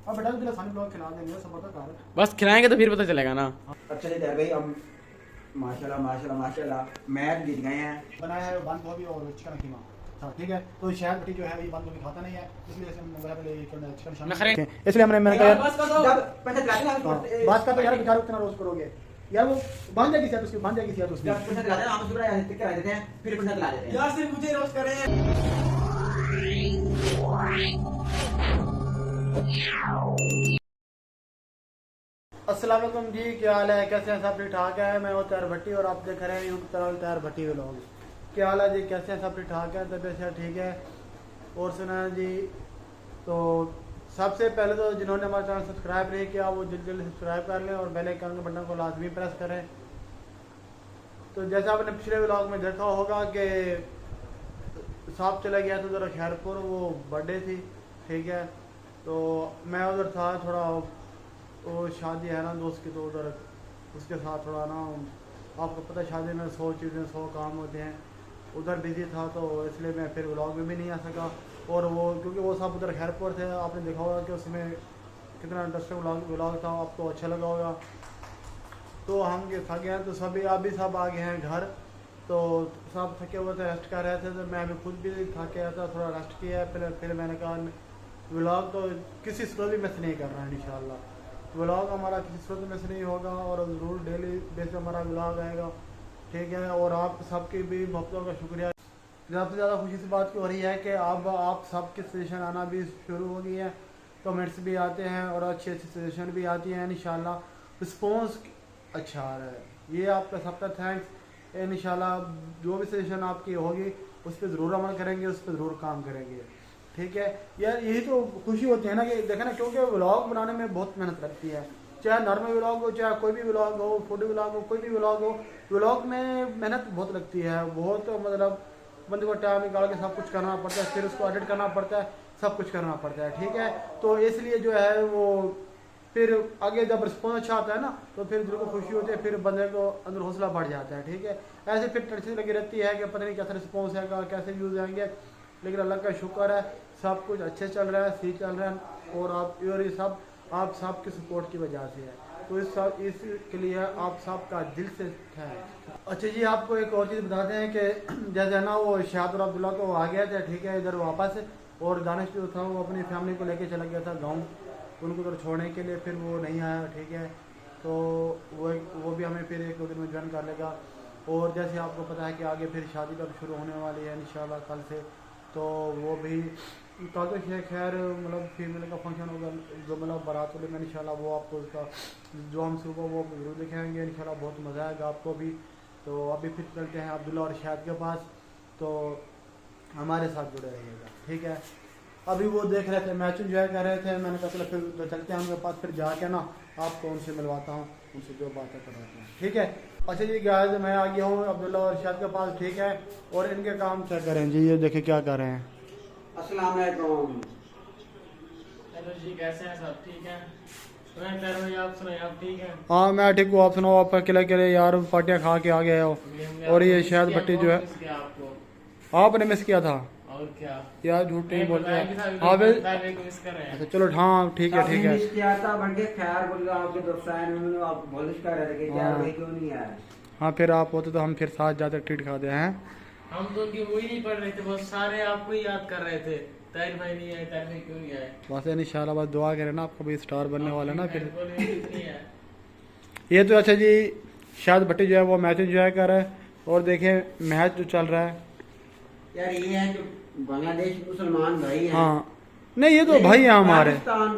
अब बेटा तुझे सानी ब्लॉग खिला देंगे सब पता कर। बस खिलाएंगे तो फिर पता चलेगा ना। अच्छा जी भाई हम माशाल्लाह माशाल्लाह माशाल्लाह मैच जीत गए हैं। बनाया है बंद गोभी और चिकन कीमा। हाँ ठीक है, तो शायद बेटी जो है ये बंद गोभी खाता नहीं है, इसलिए इसे मंगवा के लिए चिकन शामिल, इसलिए मैंने कहा बस का तो बात का तो यार बेचारा कितना रोज करोगे यार, वो बांध जाएगी शायद उसकी, बांध जाएगी शायद उसकी। जब पैसा दिला देना हम सुबह ऐसे टिक करा देते हैं फिर पैसा दिला देते हैं यार सिर्फ मुझे रोज करे। अस्सलाम वालेकुम जी, क्या हाल है, कैसे हैं सब? ठीक ठाक है। मैं हूं तैयार भट्टी और आप देख रहे हैं यूट्यूब चैनल तैयार भट्टी व्लॉग। क्या हाल है जी, कैसे हैं सब? ठीक ठाक है, तबीयत से ठीक है। और सुना है जी, तो सबसे पहले तो जिन्होंने हमारा चैनल सब्सक्राइब नहीं किया वो जल्दी जल्दी सब्सक्राइब कर लें और बेल आइकन के बटन को लाजमी प्रेस करें। तो जैसा आपने पिछले व्लॉग में देखा होगा कि साहब चला गया था उधर खैरपुर, वो बर्थडे थी, ठीक है। तो मैं उधर था थोड़ा, वो शादी है ना दोस्त की, तो उधर उसके साथ थोड़ा ना, आपको पता है शादी में 100 चीज़ें 100 काम होते हैं, उधर बिजी था, तो इसलिए मैं फिर व्लॉग में भी नहीं आ सका। और वो क्योंकि वो सब उधर खैरपुर थे, आपने देखा होगा कि उसमें कितना इंटरेस्टिंग व्लॉग था, आपको अच्छा लगा होगा। तो हम थक गए हैं, तो सभी आप भी सब आ गए हैं घर, तो सब थके हुए थे, रेस्ट कर रहे थे, तो मैं भी खुद भी थक गया था, थोड़ा रेस्ट किया है। फिर मैंने कहा व्लॉग तो किसी सूरत में से नहीं कर रहा है, इंशाल्लाह व्लॉग हमारा किसी सूरत में से नहीं होगा और ज़रूर डेली बेस हमारा व्लॉग आएगा, ठीक है। और आप सबकी भी मोहब्बतों का शुक्रिया। ज़्यादा से ज़्यादा खुशी से बात हो रही है कि अब आप सबके सजेशन आना भी शुरू हो गई है, कमेंट्स भी आते हैं और अच्छी अच्छी सजेशन भी आती हैं, इंशाल्लाह रिस्पॉन्स अच्छा आ रहा है, ये आपका सबका थैंक्स। इंशाल्लाह जो भी सजेशन आपकी होगी उस पर ज़रूर अमल करेंगे, उस पर ज़रूर काम करेंगे, ठीक है यार। यही तो खुशी होती है ना कि देखें ना, क्योंकि व्लॉग बनाने में बहुत मेहनत लगती है, चाहे नॉर्मल व्लॉग हो, चाहे कोई भी व्लॉग हो, फूड व्लॉग हो, कोई भी व्लॉग हो, व्लॉग में मेहनत बहुत लगती है, बहुत मतलब बंदे को टाइम निकाल के सब कुछ करना पड़ता है, फिर उसको एडिट करना पड़ता है, सब कुछ करना पड़ता है, ठीक है। तो इसलिए जो है वो फिर आगे जब रिस्पॉन्स अच्छा आता है ना, तो फिर दिल को खुशी होती है, फिर बंदे को अंदर हौसला बढ़ जाता है, ठीक है। ऐसे फिर टेंशन लगी रहती है कि पता नहीं कैसा रिस्पॉन्स आएगा, कैसे व्यूज़ आएंगे, लेकिन अल्लाह का शुक्र है सब कुछ अच्छे चल रहा है, सही चल रहा है। और ये सब आप सबके सपोर्ट की वजह से है, तो इसके लिए आप सबका दिल से है। अच्छा जी, आपको एक और चीज़ बताते हैं कि जैसे ना वो शाहद और अब्दुल्ला को आ गया था, ठीक है, इधर वापस, और दानिश जो था वो अपनी फैमिली को लेके चला गया था गाँव, उनको उधर छोड़ने के लिए, फिर वो नहीं आया, ठीक है। तो वो भी हमें फिर 1-2 दिन में ज्वाइन कर लेगा। और जैसे आपको पता है कि आगे फिर शादी कब शुरू होने वाली है, इंशाल्लाह कल से, तो वो भी कल तो खैर मतलब फीमेल का फंक्शन होगा, जो मतलब बारात वाले में, इंशाल्लाह वो आपको उसका जो हम सुबह वो जरूर दिखाएंगे, इंशाल्लाह बहुत मज़ा आएगा आपको भी। तो अभी फिर चलते हैं अब्दुल्ला और शाहिद के पास, तो हमारे साथ जुड़े रहिएगा, ठीक है। अभी वो देख रहे थे, मैच इंजॉय कर रहे थे, मैंने कहा चलो फिर चलते हैं उनके पास, फिर जाके ना आपको उनसे मिलवाता हूँ, उनसे जो बातें करवाता हूँ, ठीक है। अच्छा जी गाइस, मैं आ गया हूँ अब्दुल्ला और शाहिद के पास, ठीक है। और इनके काम चेक करें जी, ये देखे क्या कर रहे हैं। अस्सलाम वालेकुम। हेलो जी, कैसे हैं सब? ठीक है, आप सुनाइए, आप ठीक हैं? हाँ मैं ठीक हूँ, आप सुनाओ, आप अकेले अकेले यार पार्टियाँ खा के आ गए हो। और ये शायद भट्टी जो है आपने मिस किया था, और क्या यार झूठ नहीं बोलते हैं। हाँ अच्छा चलो, हाँ ठीक है ठीक है। मिस किया था बल्कि खैर बोल रहा आपके दोस्त आए उन्होंने आप बोलिश कर रहे थे कि यार भाई क्यों नहीं आया। हाँ फिर आप होते तो हम फिर साथ जाते ट्रीट खाते हैं। हम तो उनकी वही नहीं पढ़ रहे थे, बहुत सारे आपको ही याद कर रहे थे, ताहिर भाई नहीं आए, ताहिर भाई क्यों नहीं आए। बस इंशाल्लाह बस दुआ करें ना, आपका भी स्टार बनने वाला ना फिर। नहीं है ये तो अच्छा जी, शायद भट्टी जो है वो मैच इंजॉय कर रहा है, और देखें मैच जो चल रहा है यार, ये है जो बांग्लादेश मुसलमान भाई हैं। हाँ नहीं, ये तो भाई हैं हमारे, पाकिस्तान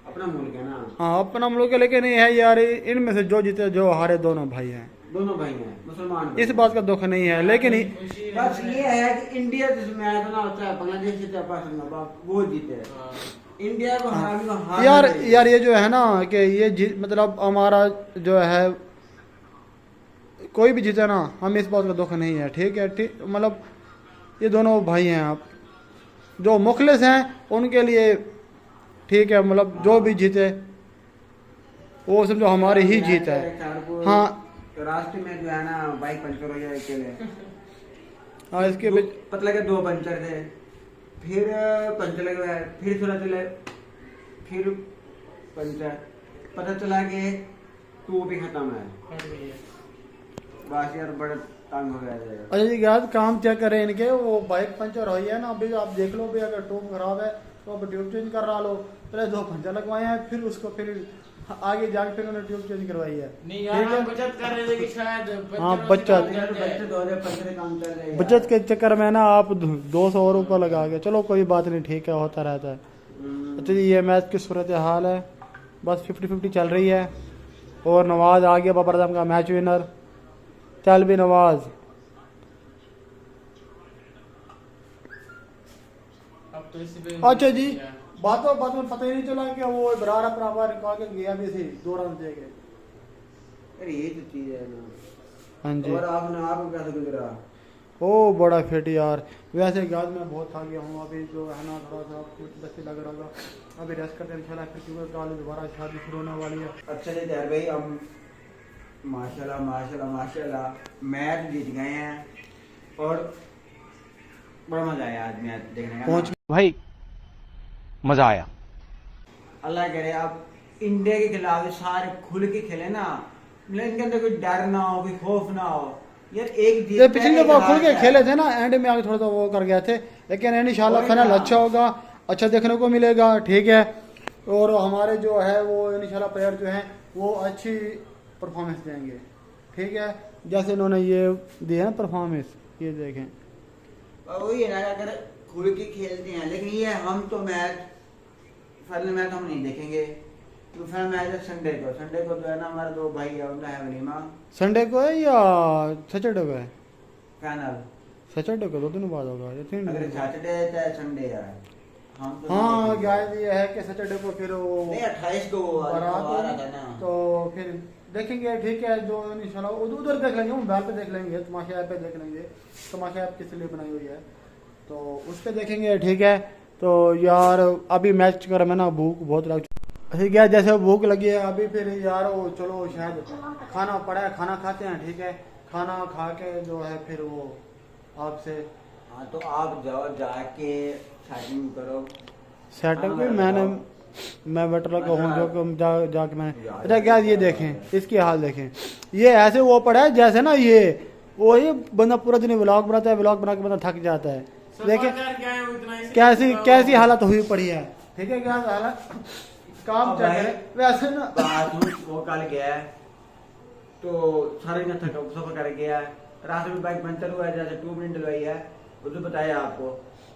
अपना मुल्क है ना। हाँ अपना मुल्क है, लेकिन ये है यार इनमें से जो जीते जो हारे दोनों भाई हैं, दोनों भाई हैं मुसलमान भाई। इस बात का दुख नहीं है, लेकिन बस ये है कि इंडिया जिस मैच ना होता है बांग्लादेश जीते पाकिस्तान वो जीते, इंडिया को हराने को हार यार ये जो है ना कि ये मतलब हमारा जो है कोई भी जीते ना, हमें इस बात का दुख नहीं है, ठीक है। ठीक मतलब ये दोनों भाई हैं, आप जो मुखलिस हैं उनके लिए ठीक है, मतलब जो भी जीते वो समझो हमारी ही जीत है। हाँ तो रास्ते में जो है ना बाइक पंचर हो जाए अकेले। हाँ इसके बीच पतला के 2 पंचर थे, फिर पंचर लगे हुए, फिर थोड़ा चले, फिर पंचर, पता चला कि टू भी खत्म है। फट गई है। बस यार बड़ा तंग हो गया जाएगा। अच्छा जी यार काम चेक करें इनके, वो बाइक पंचर हुई है ना, अभी आप देख लो भी अगर ट्यूब खराब है तो अब ट्यूब चेंज करा लो। पहले 2 पंचर लगवाए हैं, फिर उसको फिर आगे जाके फिर उन्होंने ट्यूब चेंज करवाई है। नहीं यार हम बचत कर रहे थे कि शायद हाँ, पंचरों से बचत। काम चल जाए। बच्चे 2015 काम चल रहे हैं। बचत के चक्कर में ना आप 200 और ऊपर लगा के, चलो कोई बात नहीं, ठीक है, होता रहता है। अच्छा जी ये मैच की सूरत हाल है, बस 50-50 चल रही है। और नवाज आ गया बाबर आजम का मैच विनर, चल भी नवाज। अब तो इसी पे अच्छा जी बातों में पता ही नहीं चला कि वो इब्रार अपना बार निकाल के गया भी थी 2 रन दे के। अरे ये तो चीज है ना। हाँ जी। और आपने आपको कैसे गुजरा? ओ बड़ा फिट यार, वैसे गाज में बहुत थक गया हूँ अभी, जो है ना थोड़ा सा कुछ दस्ती लग रहा होगा, अभी रेस्ट करते हैं इंशाल्लाह, फिर क्योंकि कल दोबारा शादी शुरू होने वाली है। अच्छा जी यार भाई, हम माशाल्लाह माशाल्लाह माशाल्लाह मैच जीत गए हैं और बड़ा मजा आया आज मैच देखने का। पहुंच भाई मजा आया। अल्लाह करे आप इंडिया के खिलाफ ये सारे खुल के खेले ना, मतलब इनके अंदर कोई डर ना हो, कोई खौफ ना हो यार। एक ये पिछले बार खुल के हारता है। खेले थे ना, एंड में आगे थोड़ा सा वो कर गए थे, लेकिन इंशाल्लाह वही फाइनल ना। अच्छा होगा, अच्छा देखने को मिलेगा, ठीक है। और हमारे जो है वो इंशाल्लाह प्लेयर जो हैं वो अच्छी परफॉर्मेंस देंगे, ठीक है, जैसे इन्होंने ये दी है ना परफॉर्मेंस, ये देखें। और वही है ना, अगर खुल के खेलते हैं, लेकिन ये हम तो मैच फाइनल मैच हम नहीं देखेंगे। तो फाइनल मैच है संडे को तो है ना, हमारे 2 भाई है, उनका है वलीमा संडे को है या सैटरडे को है? फाइनल। सैटरडे को 2 दिन बाद होगा या 3 अगर दिन बाद? सैटरडे चाहे संडे है हम तो हाँ नहीं देखेंगे। गाइस ये है कि सैटरडे को फिर वो नहीं 28 को वो आ बारात रहा था है, ना। तो फिर देखेंगे, ठीक है। जो इंशाल्लाह उधर देख लेंगे, मोबाइल पे देख लेंगे, तमाशा ऐप पे देख लेंगे, तमाशा ऐप किस लिए बनाई हुई है तो उस पे देखेंगे, ठीक है। तो यार अभी मैच कर में ना भूख बहुत लग, ठीक है, जैसे भूख लगी है अभी, फिर यार वो चलो शायद खाना पड़ा है, खाना खाते हैं, ठीक है। खाना खा के जो है फिर वो आपसे हाँ तो आप जाओ, जाके सेटिंग करो। सेटअप भी मैं वेटर लगा हूँ जो कि जाके मैंने, अच्छा क्या ये देखें, इसकी हाल देखें, ये ऐसे वो पड़ा है जैसे ना ये बंदा पूरा दिन व्लॉग बनाता है, व्लॉग बना के बंदा थक जाता है। देखें कैसी हालत हुई पड़ी है, ठीक है, क्या हालत काम अब चल भाई, रहा है वैसे ना। वो कल गया है तो सारे दिन थका सफर कर गया है, रात में बाइक पंचर हुआ है, जैसे 2 मिनट डलवाई है, वो तो बताया आपको,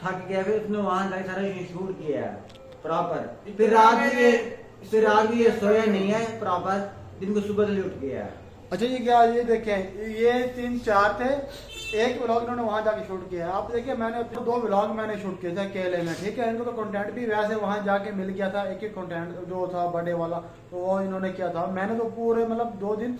थक गया, फिर उसने वहां जाके सारा शूट किया है प्रॉपर। फिर रात भी ये सोया नहीं है प्रॉपर, दिन को सुबह जल्दी उठ गया है। अच्छा ये क्या, ये देखें, ये 3-4 थे, एक व्लॉग इन्होंने वहां जाके शूट किया है। आप देखिए मैंने 2 व्लॉग मैंने शूट किए थे अकेले में, ठीक है। इनको तो कंटेंट भी वैसे वहां जाके मिल गया था, एक कंटेंट जो था बर्थडे वाला, तो वो इन्होंने किया था। मैंने तो पूरे मतलब 2 दिन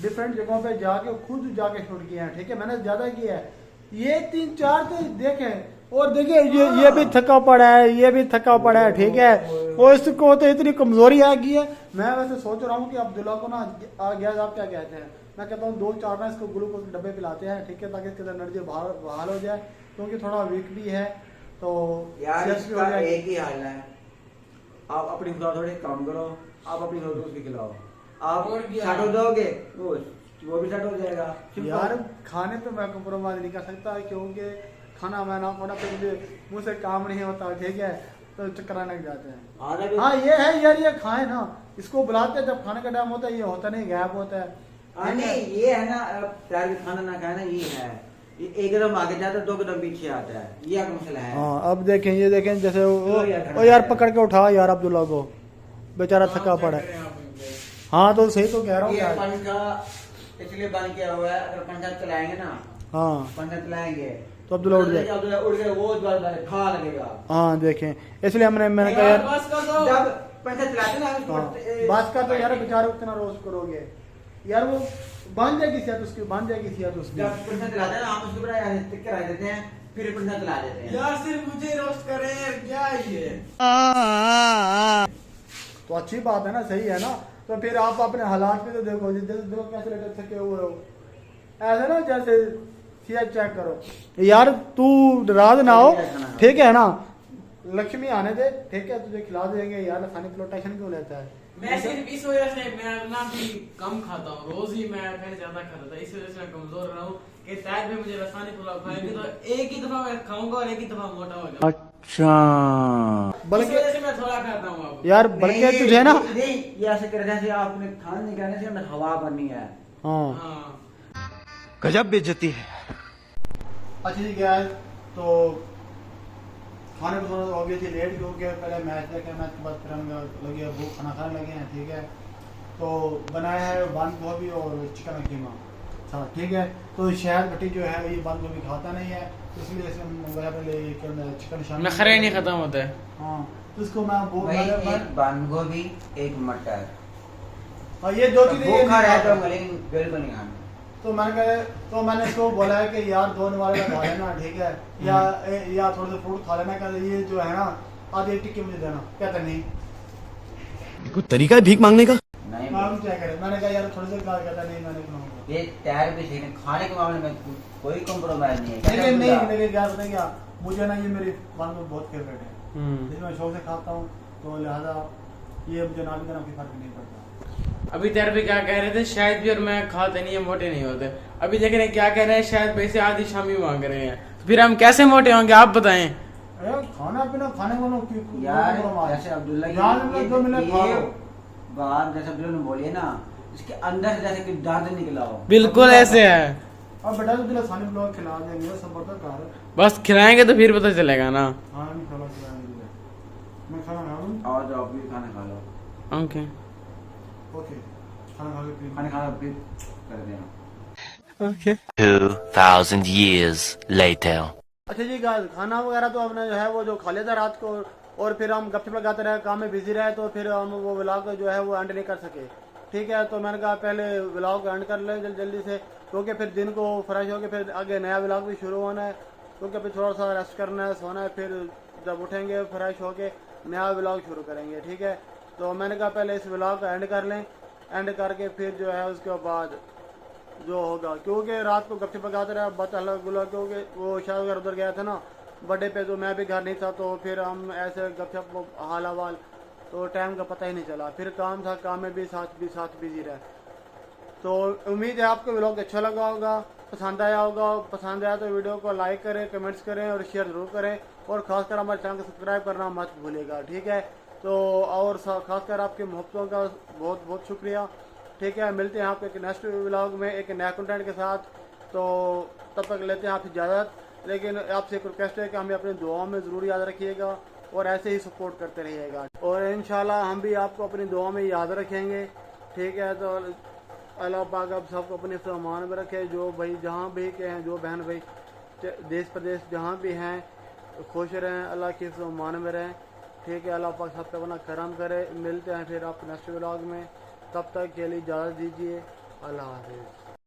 डिफरेंट जगहों पे जाके खुद जाके शूट किया है, ठीक है, मैंने ज्यादा किया है। ये 3-4 थे देखें, और देखिए ये भी थका पड़ा है, ये भी थका पड़ा है, ठीक है। और इसको तो इतनी कमजोरी आ गई है। मैं वैसे सोच रहा हूँ कि अब्दुल्ला को ना आ गया, आप क्या कहते हैं, मैं कहता हूँ 2-4 ना इसको ग्लूकोज के डब्बे पिलाते हैं, ठीक है, ताकि इसके अंदर एनर्जी बहाल हो जाए, क्योंकि थोड़ा वीक भी है तो यार सेल्स भी हो इसका जाएगी। एक ही हाल है, आप अपनी खुदा थोड़े काम करो, आप अपनी दोस्त भी खिलाओ, आप और क्या? सेट हो जाओगे, वो भी सेट हो जाएगा। सिंपल। यार खाने तो मैं कम्प्रोमाइज नहीं कर सकता, क्योंकि खाना मैं ना खाना फिर मुझे मुंह से काम नहीं होता, ठीक है, तो चक्कर आने लग जाते हैं। आधा भी- हाँ ये है यार, ये खाए ना, इसको बुलाते हैं जब खाने का टाइम होता है, ये होता नहीं, गैप होता है। हाँ नहीं ये है ना, प्यार भी खाना ना खाना ये है, ये 1 कदम आगे जाता है 2 कदम पीछे आता है, ये आपका मसला है। हाँ अब देखें, ये देखें जैसे चलो यार, ओ यार पकड़ के उठा यार अब्दुल्ला को, बेचारा थका पड़ा है। हाँ तो सही तो कह रहा हूँ ये यार। पंखा इसलिए बंद किया हुआ है, अगर पंखा चलाएंगे ना, हाँ पंखा चलाएंगे तो अब्दुल्ला उठ जाए। अब्दुल्ला उठ गया, वो द्वारा खा लगेगा। हाँ देखें, इसलिए मैंने कहा यार बस कर दो। जब पंखा चलाते ना उसको हाँ, बात का तो यार बेचारे उतना रोज करोगे यार, वो बांध जाएगी सेहत उसकी, बांध जाएगी सेहत उसकी। जब पंखा चलाते हैं ना, हम उसको बड़ा टिक करा देते हैं, फिर पंखा चला देते हैं। यार सिर्फ मुझे रोस्ट कर रहे हैं, क्या ये? तो अच्छी बात है ना, सही है ना। तो फिर आप अपने हालात पे तो देखो, देखो कैसे लटक सके हुए हो, ऐसे ना जैसे चेक करो यार, तू नाराज ना हो, ठीक है ना। लक्ष्मी आने दे, ठीक है, तुझे खिला देंगे यार। खाने की टेंशन क्यों लेता है? मैं सिर्फ इस वजह से मैं ना भी कम खाता हूँ, रोज ही मैं पहले ज्यादा खाता था, इस वजह से मैं कमजोर रहा हूँ कि शायद भी मुझे रसानी पुलाव खाएंगे तो एक ही दफा मैं खाऊंगा और एक ही दफा मोटा हो जाऊंगा। अच्छा। इस बल्कि वजह से मैं थोड़ा खाता हूँ अब। यार बल्कि तुझे ना, नहीं, ये ऐसे कर रहे थे आपने खान निकालने से हमें हवा बननी है। हाँ हाँ गजब बेइज्जती है। अच्छा जी गया तो खाने को थोड़ा ऑब्वियसली लेट भी हो गया, पहले मैच देखे, मैच के बाद फिर हम लगे भूख खाना खाने लगे हैं, ठीक है। तो बनाया है बंद गोभी और चिकन कीमा, अच्छा ठीक है। तो शायद भट्टी जो है ये बंद गोभी खाता नहीं है, इसलिए इसे हम मंगाया पहले चिकन शामिल। नखरे नहीं खत्म होते। हाँ तो इसको मैं भाई एक बंद गोभी, एक मटर, हाँ ये दो चीजें ये भूखा नहीं रहे तो खाता। बिल्कुल नहीं खाना। तो मैंने इसको बोला है कि यार 2 वाले खा लेना, ठीक है, या थोड़े से फ्रूट खा लेना, कहते ये जो है ना आधी टिक्की मुझे देना, कहते नहीं। कोई तरीका है भीख मांगने का? नहीं हम क्या करें, मैंने कहा यार थोड़े से खा, कहता नहीं मैं नहीं खाऊंगा। ये तैयार भी ठीक है, खाने के मामले में कोई कॉम्प्रोमाइज नहीं है। लेकिन नहीं, लेकिन क्या पता क्या, मुझे ना ये मेरी वन बहुत फेवरेट है, जिसमें मैं शौक से खाता हूँ, तो लिहाजा ये मुझे ना भी देना कोई फर्क नहीं पड़ता। अभी तेरे भी क्या कह रहे थे, शायद भी और मैं खाते नहीं है, मोटे नहीं होते। अभी देख रहे हैं क्या कह रहे हैं, शायद पैसे आधी शामी मांग रहे हैं, तो फिर हम कैसे मोटे होंगे आप बताएं। अरे खाना पीना खाने वालों की यार जैसे अब्दुल्ला की दो मिनट खा लो। बात जैसे अब्दुल्ला ने बोली है ना, इसके अंदर से जैसे कि दर्द निकला हो। बिल्कुल ऐसे है, अब बेटा तो तुझे खाने ब्लॉग खिला देंगे, सब बता कर। बस खिलाएंगे तो फिर पता चलेगा ना। हाँ नहीं खाना खिलाएंगे तुझे, मैं खाना खा लूँ। और जो आप भी खाना खा लो। ओके ओके खाना खा के फिर खाना खा लो फिर कर देना। 2,000 years later. अच्छा जी गाइस, खाना वगैरह तो हमने जो है वो जो खा लिया था रात को, और फिर हम गपशप लगाते रहे, काम में बिजी रहे, तो फिर हम वो व्लॉग जो है वो एंड नहीं कर सके, ठीक है। तो मैंने कहा पहले व्लॉग एंड कर ले जल्दी से, क्योंकि फिर दिन को फ्रेश होकर फिर आगे नया व्लॉग भी शुरू होना है, क्योंकि फिर थोड़ा सा रेस्ट करना है, सोना है, फिर जब उठेंगे फ्रेश होके नया व्लॉग शुरू करेंगे, ठीक है। तो मैंने कहा पहले इस व्लॉग को एंड कर लें, एंड करके फिर जो है उसके बाद जो होगा, क्योंकि रात को गपशप लगाते रहे, बात अलग गुला, क्योंकि वो शायद अगर उधर गया था ना बर्थडे पे, तो मैं भी घर नहीं था, तो फिर हम ऐसे गपशप हाल हवाल, तो टाइम का पता ही नहीं चला, फिर काम था, काम में भी साथ बिजी रहे। तो उम्मीद है आपको व्लॉग अच्छा लगा होगा, पसंद आया होगा। पसंद आया तो वीडियो को लाइक करें, कमेंट्स करें और शेयर जरूर करें, और खासकर हमारे चैनल को सब्सक्राइब करना मत भूलिएगा, ठीक है। तो और खासकर आपकी मोहब्बतों का बहुत बहुत शुक्रिया, ठीक है। मिलते हैं आपको एक नेक्स्ट व्लॉग में एक नया कंटेंट के साथ, तो तब तक लेते हैं आपसे इजाज़त। लेकिन आपसे एक रिक्वेस्ट है कि हमें अपनी दुआओं में ज़रूर याद रखिएगा और ऐसे ही सपोर्ट करते रहिएगा, और इंशाल्लाह हम भी आपको अपनी दुआओं में याद रखेंगे, ठीक है। तो अल्लाह पाक आप सबको अपने सामान में रखे, जो भाई जहाँ भी के हैं, जो बहन भाई देश प्रदेश जहाँ भी हैं, खुश रहें, अल्लाह के सामान में रहें, ठीक है। अल्लाह पाक सब पे अपना करम करे। मिलते हैं फिर आप नेक्स्ट व्लॉग में, तब तक के लिए इजाज़त दीजिए। अल्लाह हाफिज़।